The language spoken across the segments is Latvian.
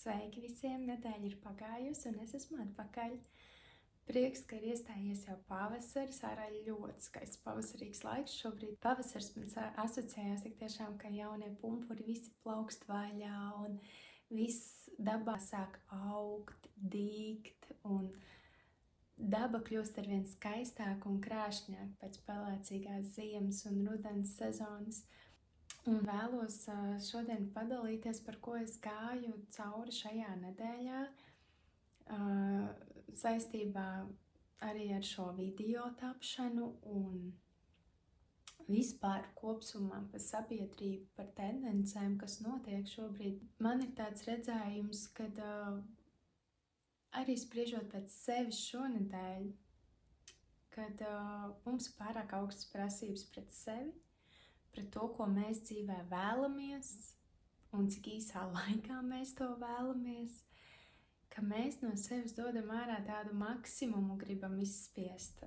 Sveiki visiem! Nedēļa ir pagājusi un es esmu atpakaļ. Prieks, ka ir iestājies jau pavasaris, ārā ļoti skaists pavasarīgs laiks. Šobrīd pavasars man asociējās tik tiešām, ka jaunie pumpuri visi plaukst vaļā un viss dabā sāk augt, dīgt un daba kļūst arvien skaistāka un krāšņāka pēc pelēcīgās ziemas un rudens sezonas. Un vēlos šodien padalīties, par ko es gāju cauri šajā nedēļā, saistībā arī ar šo video tapšanu un vispār kopsumā par sabiedrību, par tendencēm, kas notiek šobrīd. Man ir tāds redzējums, kad arī spriežot pēc sevis šonedēļ, kad mums ir pārāk augstas prasības pret sevi, pret to, ko mēs dzīvē vēlamies un cik īsā laikā mēs to vēlamies, ka mēs no sevis dodam ārā tādu maksimumu, gribam izspiest.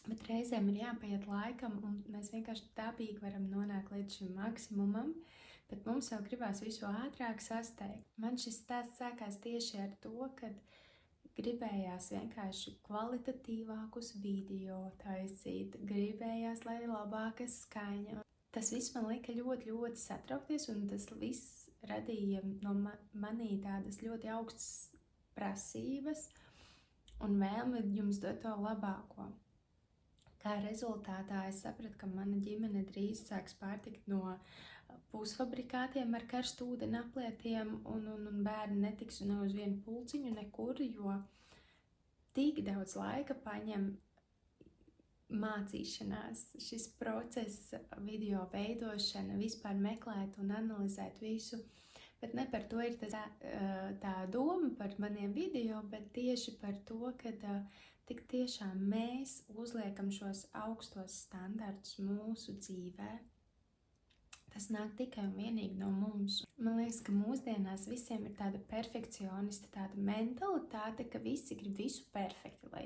Bet reizēm ir jāpaiet laikam, un mēs vienkārši dabīgi varam nonākt līdz šim maksimumam, bet mums jau gribās visu ātrāk sasteigt. Man šis stāsts sākās tieši ar to, kad gribējās vienkārši kvalitatīvākus video taisīt, gribējās, lai ir labāka skaņa. Tas viss man lika ļoti, ļoti satraukties, un tas viss radīja no manī tādas ļoti augstas prasības un vēlmi jums dot to labāko. Kā rezultātā es sapratu, ka mana ģimene drīz sāks pārtikt no pusfabrikātiem ar karstu ūdeni aplietiem, un bērni netiks ne uz vienu pulciņu nekur, jo tik daudz laika paņem mācīšanās, šis process, video veidošana, vispār meklēt un analizēt visu. Bet ne par to ir tā doma par maniem video, bet tieši par to, ka tik tiešām mēs uzliekam šos augstos standartus mūsu dzīvē. Tas nāk tikai un vienīgi no mums. Man liekas, ka mūsdienās visiem ir tāda perfekcionisti, tāda mentalitāte, ka visi grib visu perfekti, lai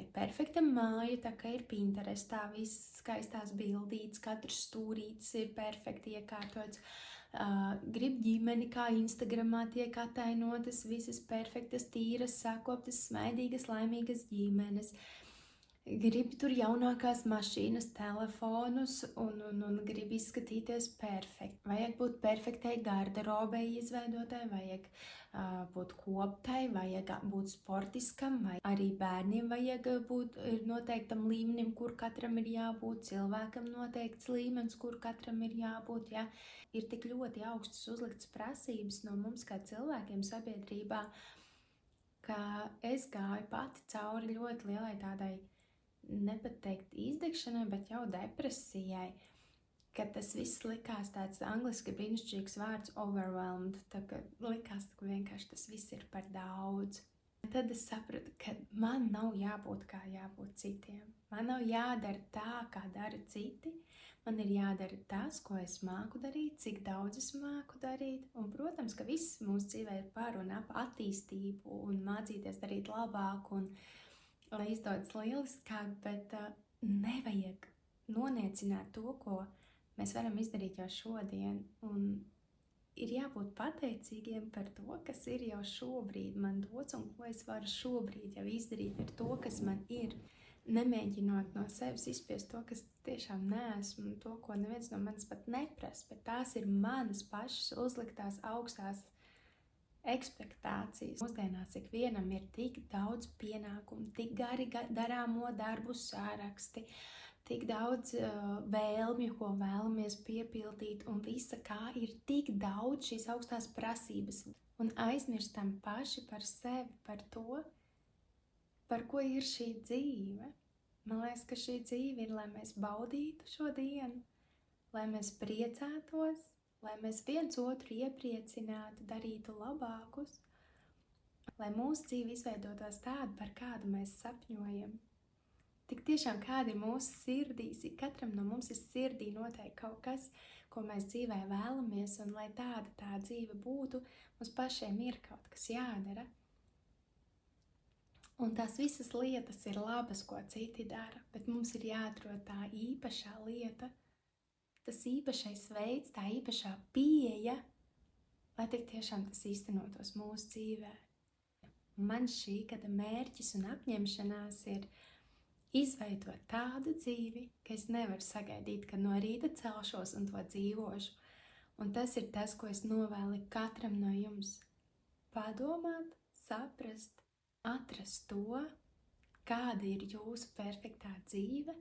ir perfekta māja, tā kā ir Pinterestā, viss skaistās bildītes, katrs stūrītis ir perfekti iekārtots. Grib ģimeni, kā Instagramā tiek atainotas visas perfektas, tīras, sakoptas, smaidīgas, laimīgas ģimenes. Grib tur jaunākās mašīnas, telefonus un grib izskatīties perfekti. Vajag būt perfektai garderobei izveidotai, vajag būt koptai, vajag būt sportiskam, vai arī bērniem vajag būt noteiktam līmenim, kur katram ir jābūt, cilvēkam noteikts līmenis, kur katram ir jābūt. Ja? Ir tik ļoti augstas uzliktas prasības no mums kā cilvēkiem sabiedrībā, ka es gāju pati cauri ļoti lielai tādai nepateikt izdegšanai, bet jau depresijai, ka tas viss likās tāds angliski brīnišķīgs vārds overwhelmed, tā ka likās, ka vienkārši tas viss ir par daudz. Tad es sapratu, ka man nav jābūt kā jābūt citiem. Man nav jādara tā, kā dara citi. Man ir jādara tas, ko es māku darīt, cik daudz es māku darīt. Un, protams, ka viss mūsu dzīvē ir par un ap attīstību un mācīties darīt labāk un lai izdodas lieliskāk, bet nevajag noniecināt to, ko mēs varam izdarīt jau šodien. Un ir jābūt pateicīgiem par to, kas ir jau šobrīd man dots un ko es varu šobrīd jau izdarīt ar to, kas man ir. Nemēģinot no sevis izspiest to, kas tiešām neesmu, to, ko neviens no manis pat neprasa, bet tās ir manas pašas uzliktās augstās ekspektācijas. Mūsdienās ikvienam ir tik daudz pienākumu, tik gari darāmo darbu sāraksti, tik daudz vēlmju, ko vēlamies piepildīt, un visa kā ir tik daudz šīs augstās prasības. Un aizmirstam paši par sevi, par to, par ko ir šī dzīve. Man liekas, ka šī dzīve ir, lai mēs baudītu šo dienu, lai mēs priecātos, lai mēs viens otru iepriecinātu, darītu labākus, lai mūsu dzīve izveidotos tādu, par kādu mēs sapņojam. Tik tiešām kāda ir mūsu sirdīs, katram no mums ir sirdī noteikti kaut kas, ko mēs dzīvē vēlamies, un lai tā dzīve būtu, mums pašiem ir kaut kas jādara. Un tās visas lietas ir labas, ko citi dara, bet mums ir jāatrod tā īpašā lieta, tas īpašais veids, tā īpašā pieeja, lai tik tiešām tas īstenotos mūsu dzīvē. Man šī gada mērķis un apņemšanās ir izveidot tādu dzīvi, ka es nevaru sagaidīt, ka no rīta celšos un to dzīvošu. Un tas ir tas, ko es novēlu katram no jums. Padomāt, saprast, atrast to, kāda ir jūsu perfektā dzīve,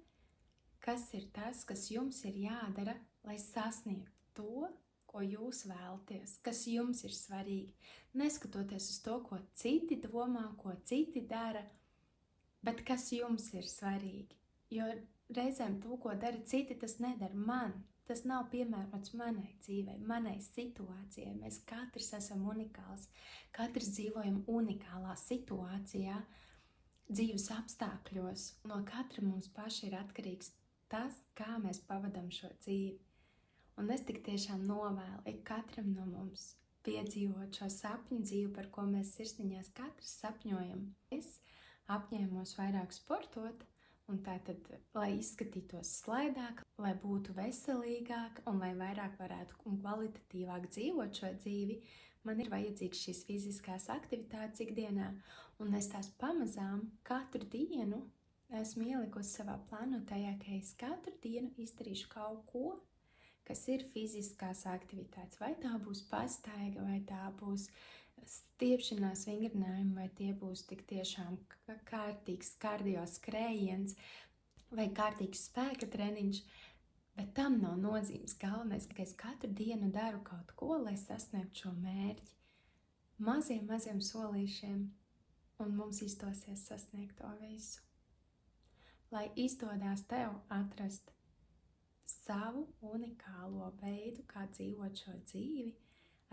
kas ir tas, kas jums ir jādara, lai sasniegtu to, ko jūs vēlaties, kas jums ir svarīgi. Neskatoties uz to, ko citi domā, ko citi dara, bet kas jums ir svarīgi. Jo reizēm to, ko dara citi, tas nedara man. Tas nav piemērots manai dzīvei, manai situācijai. Mēs katrs esam unikāls. Katrs dzīvojam unikālā situācijā, dzīves apstākļos. No katra mums paša ir atkarīgs tas, kā mēs pavadam šo dzīvi. Un es tik tiešām novēlu katram no mums piedzīvot šo sapņu dzīvi, par ko mēs sirsniņās katrs sapņojam. Es apņēmos vairāk sportot, un tātad, lai izskatītos slaidāk, lai būtu veselīgāk un lai vairāk varētu un kvalitatīvāk dzīvot šo dzīvi, man ir vajadzīgs šīs fiziskās aktivitātes ikdienā, un es tās pamazām katru dienu esmu ielikusi savā plānotajā, ka es katru dienu izdarīšu kaut ko, kas ir fiziskās aktivitātes. Vai tā būs pastaiga, vai tā būs stiepšanās vingrinājumi, vai tie būs tik tiešām kārtīgs kardio skrējiens, vai kārtīgs spēka treniņš, bet tam nav nozīmes. Galvenais, ka es katru dienu daru kaut ko, lai sasniegtu šo mērķi. Maziem solīšiem, un mums izdosies sasniegt to visu. Lai izdodās tev atrast savu unikālo veidu, kā dzīvot šo dzīvi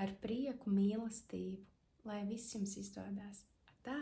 ar prieku, mīlestību, lai viss jums izdodās. Tā!